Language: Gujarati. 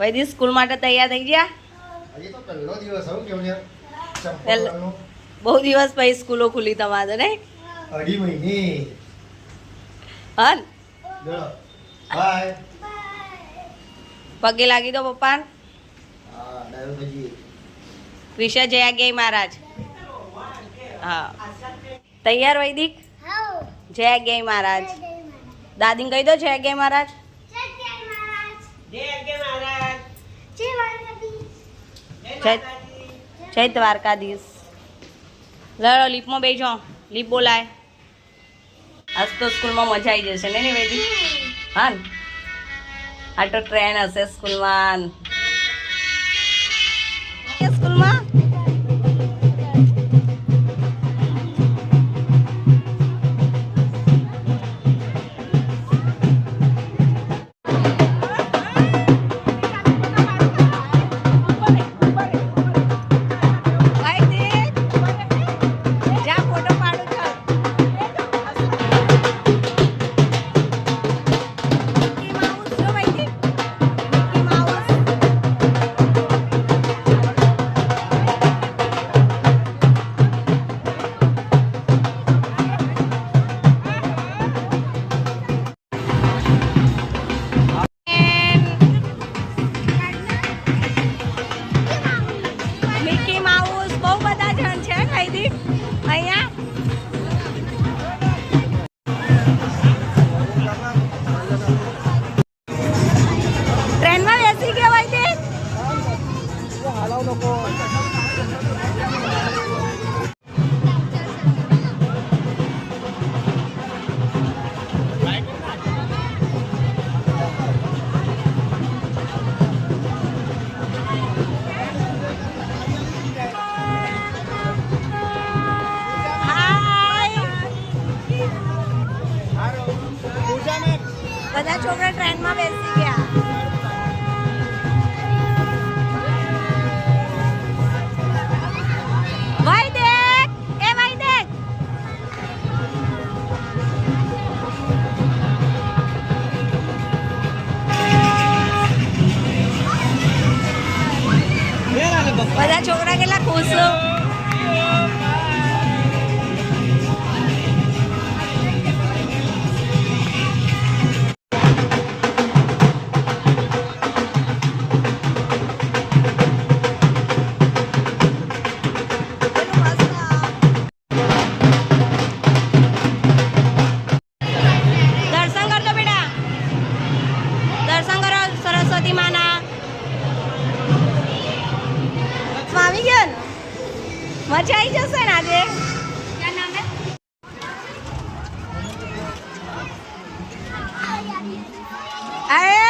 વૈદિક સ્કૂલ માટે તૈયાર થઈ ગયા? હજી તો પહેલો દિવસ આવું કેવું છે બહુ દિવસ પછી સ્કૂલો ખુલી તમારે નહીં? 2.5 મહિને. હા બાય. પગે લાગી દો પપ્પા. હા ડાયો ભાજી. કૃષ્ણ જયા ગઈ મહારાજ. હા તૈયાર વૈદિક? જય ગઈ મહારાજ. દાદીને કહી દો જય ગઈ મહારાજ. જય દ્વારકાધીશ. લડો લીપમાં બેજો. લીપ બોલાય. આજ તો સ્કૂલમાં મજા આવી જશે ને વૈદિક? હા આ તો ટ્રેન હશે સ્કૂલમાં. સ્કૂલમાં બધા છોકરા ટ્રેનમાં બેસી ગયા. બધા છોકરા કેટલા ખુશ. મજા આવી જશે ને આજે. અરે